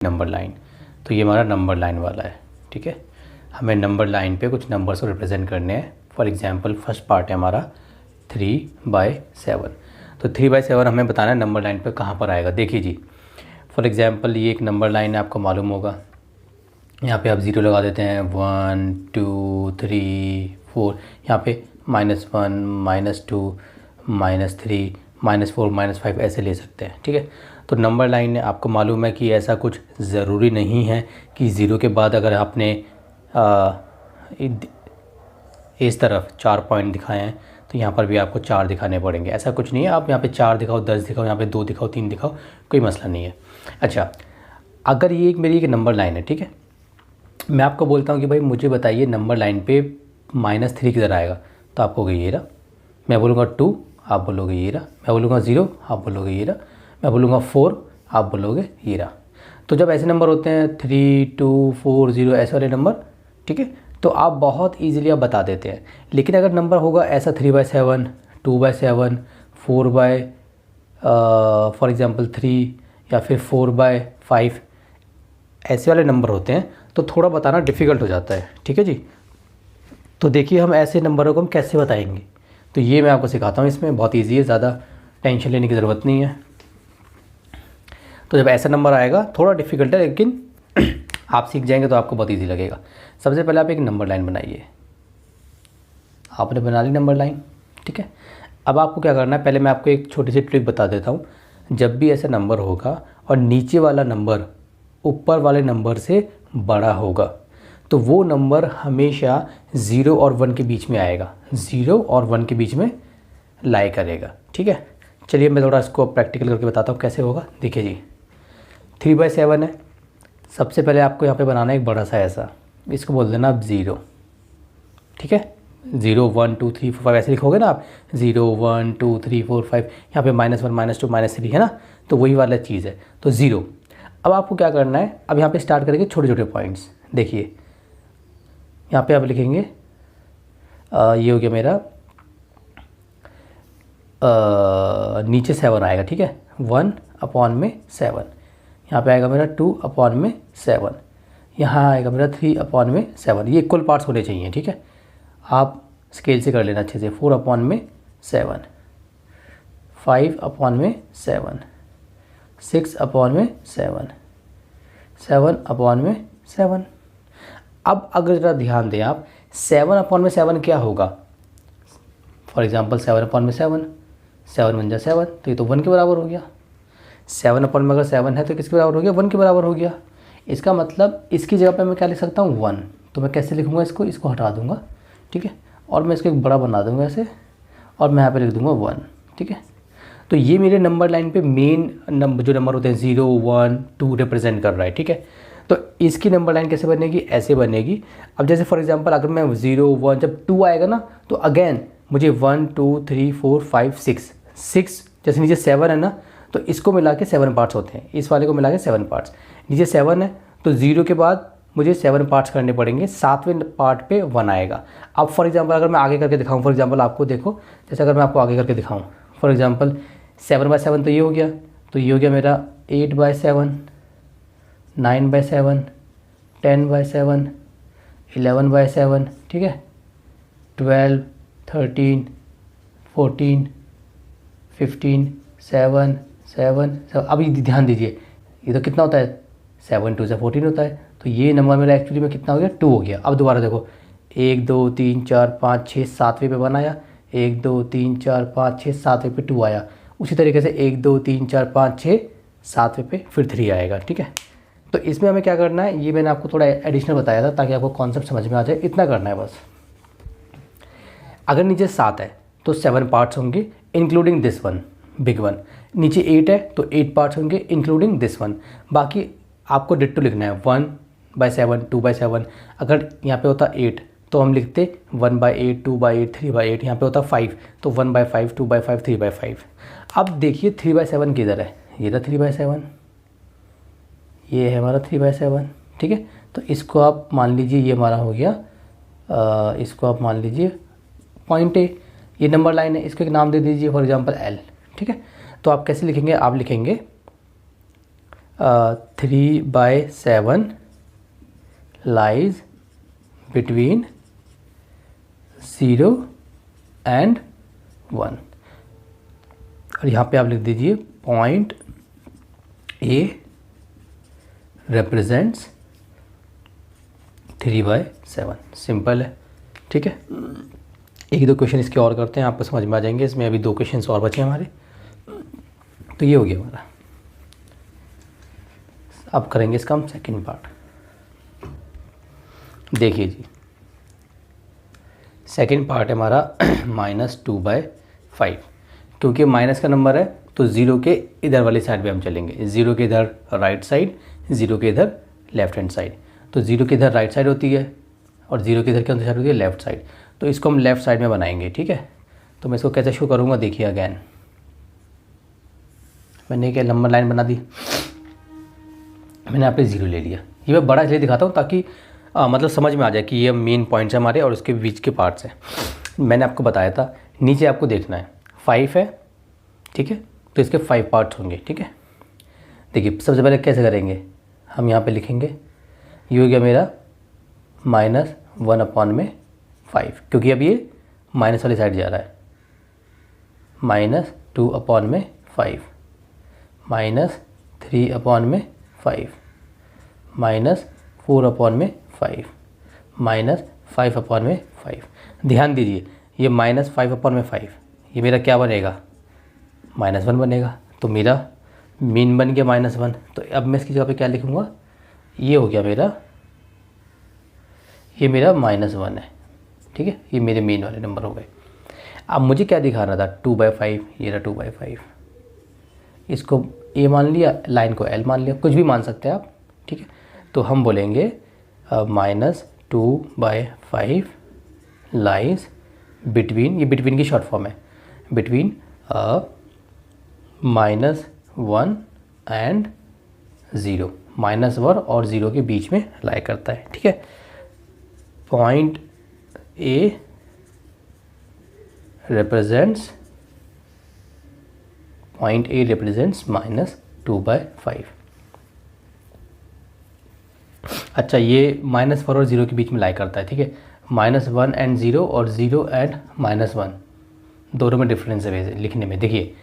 Number line. तो ये हमारा नंबर लाइन वाला है, ठीक है। हमें नंबर लाइन पे कुछ नंबर्स को रिप्रेजेंट करने हैं। फॉर एग्जांपल फर्स्ट पार्ट है हमारा 3/7। तो 3/7 हमें बताना है नंबर लाइन पे कहाँ पर आएगा। देखिए जी, फॉर एग्जांपल ये एक नंबर लाइन है, आपको मालूम होगा। यहाँ पे आप ज़ीरो लगा देते हैं, 1 2 3 4। यहाँ पे -1 -2 -3 -4 -5 ऐसे ले सकते हैं, ठीक है। तो नंबर लाइन है, आपको मालूम है कि ऐसा कुछ ज़रूरी नहीं है कि ज़ीरो के बाद अगर आपने इस तरफ 4 पॉइंट दिखाए हैं तो यहाँ पर भी आपको 4 दिखाने पड़ेंगे। ऐसा कुछ नहीं है, आप यहाँ पे 4 दिखाओ, 10 दिखाओ, यहाँ पे 2 दिखाओ, 3 दिखाओ, कोई मसला नहीं है। अच्छा, अगर ये मेरी एक नंबर लाइन है, ठीक है, मैं आपको बोलता हूँ कि भाई मुझे बताइए नंबर लाइन पे -3 किधर आएगा, तो आप कहोगे ये रहा। मैं बोलूँगा 2, आप बोलोगे ये रहा। मैं बोलूँगा 0, आप बोलोगे ये रहा। मैं बोलूँगा 4, आप बोलोगे ये रहा। तो जब ऐसे नंबर होते हैं 3 2 4 0 ऐसे वाले नंबर, ठीक है, तो आप बहुत ईजिली आप बता देते हैं। लेकिन अगर नंबर होगा ऐसा 3/7 2/7 4 फॉर एग्ज़ाम्पल 3 या फिर 4/5 ऐसे वाले नंबर होते हैं तो थोड़ा बताना डिफ़िकल्ट हो जाता है, ठीक है जी। तो देखिए हम ऐसे नंबरों को हम कैसे बताएंगे, तो ये मैं आपको सिखाता हूँ। इसमें बहुत ईजी है, ज़्यादा टेंशन लेने की ज़रूरत नहीं है। तो जब ऐसा नंबर आएगा थोड़ा डिफ़िकल्ट है, लेकिन आप सीख जाएंगे तो आपको बहुत ईजी लगेगा। सबसे पहले आप एक नंबर लाइन बनाइए। आपने बना ली नंबर लाइन, ठीक है। अब आपको क्या करना है, पहले मैं आपको एक छोटी सी ट्रिक बता देता हूँ। जब भी ऐसा नंबर होगा और नीचे वाला नंबर ऊपर वाले नंबर से बड़ा होगा तो वो नंबर हमेशा 0 और 1 के बीच में आएगा, 0 और 1 के बीच में लाई करेगा, ठीक है। चलिए मैं थोड़ा इसको प्रैक्टिकल करके बताता हूँ कैसे होगा। देखिए जी, 3/7 है। सबसे पहले आपको यहाँ पे बनाना है एक बड़ा सा ऐसा, इसको बोल देना आप 0, ठीक है। 0 1 2 3 4 5 ऐसे लिखोगे ना आप, 0 1 2 3 4 5, यहाँ पे -1 -2 -3 है ना, तो वही वाला चीज़ है, तो 0। अब आपको क्या करना है, अब यहाँ पे स्टार्ट करेंगे छोटे छोटे पॉइंट्स। देखिए यहाँ पे आप लिखेंगे ये हो गया मेरा नीचे 7 आएगा, ठीक है, 1/7। यहाँ पे आएगा मेरा 2/7। यहाँ आएगा मेरा 3/7। ये इक्वल पार्ट्स होने चाहिए, ठीक है। आप स्केल से कर लेना अच्छे से। 4/7, 5/7, 6/7, 7/7। अब अगर ज़रा ध्यान दें आप, 7/7 क्या होगा। फॉर एग्ज़ाम्पल 7/7, 7 बन जा 7, तो ये तो 1 के बराबर हो गया। 7 में अगर 7 है तो किसके बराबर हो गया, 1 के बराबर हो गया। इसका मतलब इसकी जगह पे मैं क्या लिख सकता हूँ, 1। तो मैं कैसे लिखूँगा इसको हटा दूँगा, ठीक है, और मैं इसको एक बड़ा बना दूँगा ऐसे, और मैं यहाँ पे लिख दूँगा 1, ठीक है। तो ये मेरे नंबर लाइन पे मेन नंबर जो नंबर होते हैं 0 1 2 रिप्रेजेंट कर रहा है, ठीक है। तो इसकी नंबर लाइन कैसे बनेगी, ऐसे बनेगी। अब जैसे फॉर एग्जांपल अगर मैं 0 1 जब 2 आएगा ना, तो अगेन मुझे 1 2 3 4 5 6 जैसे नीचे 7 है ना, तो इसको मिला के 7 पार्ट्स होते हैं। इस वाले को मिला के 7 पार्ट्स। नीचे 7 है तो 0 के बाद मुझे 7 पार्ट्स करने पड़ेंगे, 7वें पार्ट पे 1 आएगा। अब फॉर एग्जांपल अगर मैं आगे करके दिखाऊँ, फॉर एग्जांपल आपको देखो, जैसे अगर मैं आपको आगे करके दिखाऊँ, फॉर एग्जांपल 7/7 तो ये हो गया, तो ये हो गया मेरा 8/7, 9/7, 10/7, 11/7, ठीक है, 12 13 14 15 7 7 7। अब ये ध्यान दीजिए, ये तो कितना होता है, 7 2 से 14 होता है। तो ये नंबर मेरा एक्चुअली में कितना हो गया, 2 हो गया। अब दोबारा देखो, 1 2 3 4 5 6 7वें पे 1 आया, 1 2 3 4 5 6 7वें पे 2 आया। उसी तरीके से 1 2 3 4 5 6 7वें पे फिर 3 आएगा, ठीक है। तो इसमें हमें क्या करना है, ये मैंने आपको थोड़ा एडिशनल बताया था ताकि आपको कॉन्सेप्ट समझ में आ जाए। इतना करना है बस। अगर नीचे 7 है तो 7 पार्ट्स होंगे including this one, big one. नीचे 8 है तो 8 पार्ट्स होंगे इंक्लूडिंग दिस वन। बाकी आपको डिट्टो लिखना है, 1/7 2/7। अगर यहाँ पे होता 8 तो हम लिखते 1/8 2/8 3/8। यहाँ पे होता 5 तो 1/5 2/5 3/5। अब देखिए 3/7 किधर है, ये रहा 3/7, ये है हमारा 3/7, ठीक है। तो इसको आप मान लीजिए ये हमारा हो गया, इसको आप मान लीजिए पॉइंट ए, ये नंबर लाइन है, इसको एक नाम दे दीजिए फॉर एग्जांपल L, ठीक है। तो आप कैसे लिखेंगे, आप लिखेंगे 3/7 लाइज बिटवीन 0 and 1। और यहाँ पे आप लिख दीजिए पॉइंट ए रिप्रेजेंट्स 3/7। सिंपल है, ठीक है। एक दो क्वेश्चन इसके और करते हैं, आपको समझ में आ जाएंगे। इसमें अभी 2 क्वेश्चन और बचे हमारे, तो ये हो गया हमारा। अब करेंगे इसका हम सेकंड पार्ट। देखिए जी, सेकंड पार्ट है हमारा -2/5। क्योंकि माइनस का नंबर है तो ज़ीरो के इधर वाली साइड पे हम चलेंगे। ज़ीरो के इधर राइट साइड, ज़ीरो के इधर लेफ्ट हैंड साइड। तो ज़ीरो के इधर राइट साइड होती है और ज़ीरो के इधर क्या साइड होती है, लेफ्ट साइड। तो इसको हम लेफ्ट साइड में बनाएंगे, ठीक है। तो मैं इसको कैसे शो करूँगा, देखिए अगैन मैंने क्या नंबर लाइन बना दी, मैंने यहाँ पे 0 ले लिया। ये मैं बड़ा इसलिए दिखाता हूँ ताकि मतलब समझ में आ जाए कि ये मेन पॉइंट्स हैं हमारे और उसके बीच के पार्ट्स हैं। मैंने आपको बताया था नीचे आपको देखना है 5 है, ठीक है। तो इसके 5 पार्ट्स होंगे, ठीक है। देखिए सबसे पहले कैसे करेंगे, हम यहाँ पे लिखेंगे ये हो गया मेरा -1/5, क्योंकि अब ये माइनस वाली साइड जा रहा है। -2/5, -3/5, -4/5, -5/5। ध्यान दीजिए ये -5/5 ये मेरा क्या बनेगा, -1 बनेगा। तो मेरा मीन बन गया -1। तो अब मैं इसकी जगह पे क्या लिखूँगा, ये हो गया मेरा, ये मेरा -1 है, ठीक है। ये मेरे मीन वाले नंबर हो गए। अब मुझे क्या दिखाना था, 2/5, ये रहा 2/5। इसको ए मान लिया, लाइन को एल मान लिया, कुछ भी मान सकते हैं आप, ठीक है। तो हम बोलेंगे -2/5 लाइज बिटवीन, ये बिटवीन की शॉर्ट फॉर्म है, बिटवीन -1 एंड 0। -1 और 0 के बीच में लाई करता है, ठीक है। Point A represents -2/5। अच्छा, ये -4 और 0 के बीच में लाई करता है, ठीक है। -1 एंड 0 और 0 एंड -1 दोनों में डिफरेंस है वैसे लिखने में। देखिए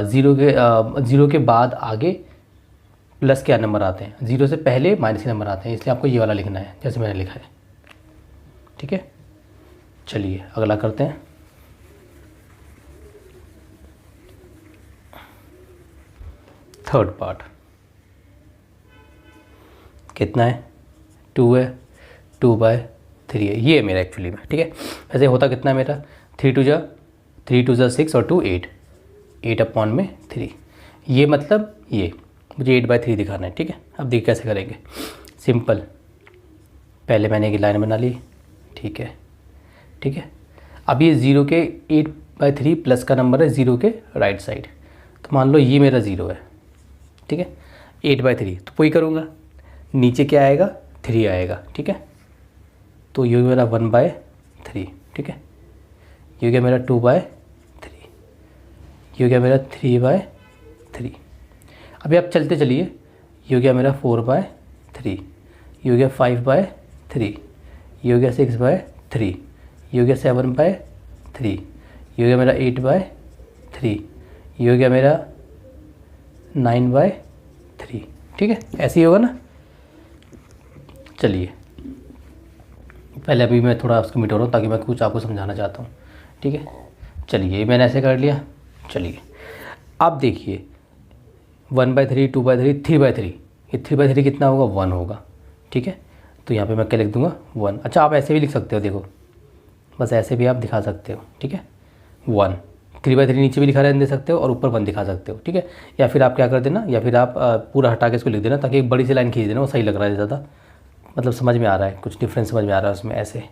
0 के बाद आगे प्लस के नंबर आते हैं, 0 से पहले माइनस के नंबर आते हैं, इसलिए आपको ये वाला लिखना है जैसे मैंने लिखा है, ठीक है। चलिए अगला करते हैं। थर्ड पार्ट कितना है, 2 है, 2/3 है, ये है मेरा एक्चुअली में, ठीक है। वैसे होता कितना है मेरा, 3 2 जा 6 और 2 8, 8/3। ये मतलब ये मुझे 8/3 दिखाना है, ठीक है। अब देखिए कैसे करेंगे, सिंपल। पहले मैंने एक लाइन बना ली, ठीक है, ठीक है। अब ये 0 के 8/3 प्लस का नंबर है 0 के राइट साइड। तो मान लो ये मेरा 0 है, ठीक है। 8/3 तो वही करूँगा, नीचे क्या आएगा, 3 आएगा, ठीक है। तो ये मेरा 1/3, ठीक है। ये हो गया मेरा 2/3, ये हो गया मेरा 3/3। अभी आप चलते चलिए, ये हो गया मेरा 4/3, ये हो गया 5/3, ये हो गया 6/3, ये हो गया 7/3, ये हो गया मेरा 8/3, ये हो गया मेरा 9/3, ठीक है। ऐसे ही होगा ना। चलिए पहले अभी मैं थोड़ा उसको मिटा रहा हूँ ताकि मैं कुछ आपको समझाना चाहता हूँ, ठीक है। चलिए मैंने ऐसे कर लिया। चलिए अब देखिए 1/3, 2/3, 3/3, ये 3/3 कितना होगा, 1 होगा, ठीक है। तो यहाँ पे मैं क्या लिख दूँगा, 1। अच्छा आप ऐसे भी लिख सकते हो, देखो बस ऐसे भी आप दिखा सकते हो, ठीक है। 1, 3/3 नीचे भी लिखा रहने दे सकते हो और ऊपर 1 दिखा सकते हो, ठीक है। या फिर आप क्या कर देना, या फिर आप पूरा हटा के इसको लिख देना ताकि एक बड़ी सी लाइन खींच देना, वो सही लग रहा है ज़्यादा, मतलब समझ में आ रहा है, कुछ डिफरेंस समझ में आ रहा है उसमें, ऐसे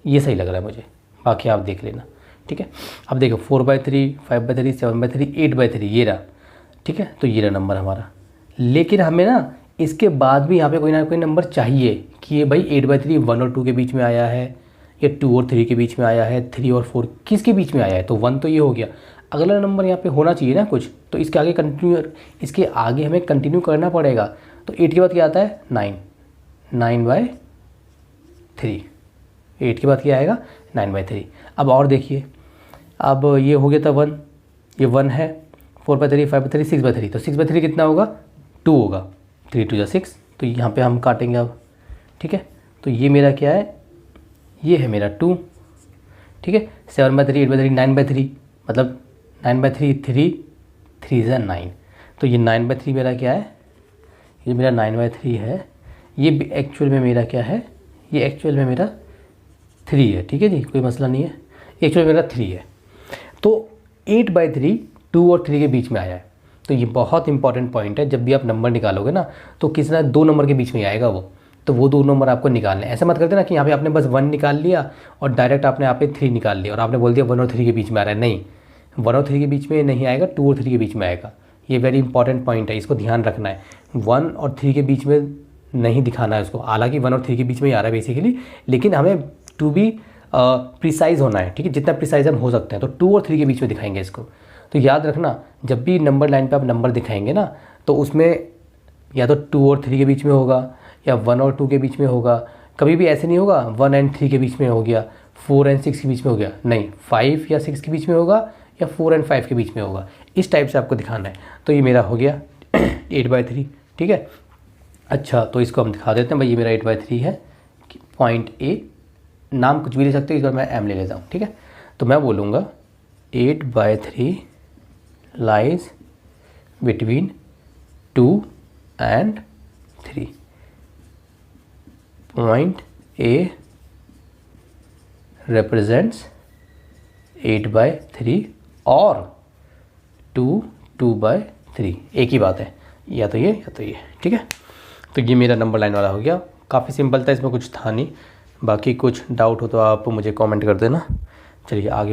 ये सही लग रहा है मुझे, बाकी आप देख लेना, ठीक है। अब देखो 4/3, 5/3, 7/3, 8/3 ये रहा, ठीक है। तो ये रहा नंबर हमारा। लेकिन हमें ना इसके बाद भी यहाँ पे कोई ना कोई नंबर चाहिए कि ये भाई 8/3 1 और 2 के बीच में आया है, या 2 और 3 के बीच में आया है, 3 और 4 किसके बीच में आया है। तो 1 तो ये हो गया। अगला नंबर यहाँ पे होना चाहिए ना कुछ, तो इसके आगे हमें कंटिन्यू करना पड़ेगा। तो 8 के बाद क्या आता है 9, 9/3। 8 के बाद क्या आएगा 9/3। अब और देखिए, अब ये हो गया था 1, ये 1 है, 4/3, 5/3, 6/3। तो 6/3 कितना होगा 2 होगा, 3 2 6। तो यहाँ पे हम काटेंगे अब, ठीक है। तो ये मेरा क्या है, ये है मेरा 2, ठीक है। 7/3, 8/3, 9/3, मतलब 9/3, 3 is 9। तो ये 9/3 मेरा क्या है, ये मेरा 9/3 है। ये एक्चुअल में मेरा क्या है, ये एक्चुअल में मेरा 3 है, ठीक है जी, कोई मसला नहीं है। एक्चुअल मेरा 3 है। तो 8/3 2 और 3 के बीच में आया है। तो ये बहुत इंपॉर्टेंट पॉइंट है, जब भी आप नंबर निकालोगे ना तो किसी ना 2 नंबर के बीच में आएगा वो, तो वो 2 नंबर आपको निकालने। ऐसा मत करते ना कि यहाँ पे आपने बस 1 निकाल लिया और डायरेक्ट आपने यहाँ पे 3 निकाल लिया और आपने बोल दिया 1 और 3 के बीच में आ रहा है। नहीं, 1 और 3 के बीच में नहीं आएगा, 2 और 3 के बीच में आएगा। ये वेरी इंपॉर्टेंट पॉइंट है, इसको ध्यान रखना है। 1 और 3 के बीच में नहीं दिखाना है उसको, हालांकि 1 और 3 के बीच में ही आ रहा है बेसिकली, लेकिन हमें टू बी प्रिसाइज होना है, ठीक है, जितना प्रिसाइज हम हो सकते हैं। तो 2 और 3 के बीच में दिखाएंगे इसको। तो याद रखना, जब भी नंबर लाइन पे आप नंबर दिखाएंगे ना, तो उसमें या तो 2 और 3 के बीच में होगा या 1 और 2 के बीच में होगा। कभी भी ऐसे नहीं होगा 1 और 3 के बीच में हो गया, 4 और 6 के बीच में हो गया, नहीं, 5 या 6 के बीच में होगा या 4 और 5 के बीच में होगा। इस टाइप से आपको दिखाना है। तो ये मेरा हो गया 8/3, ठीक है। अच्छा, तो इसको हम दिखा देते हैं भाई, ये मेरा 8/3 है। पॉइंट ए, नाम कुछ भी ले सकते हो, इस बार मैं एम ले लेता हूँ, ठीक है। तो मैं बोलूँगा 8/3 lies between 2 and 3। Point A represents 8/3 और 2/3, एक ही बात है, या तो ये या तो ये, ठीक है। तो ये मेरा नंबर लाइन वाला हो गया। काफ़ी सिंपल था, इसमें कुछ था नहीं। बाकी कुछ डाउट हो तो आप मुझे कमेंट कर देना। चलिए आगे बढ़ते हैं।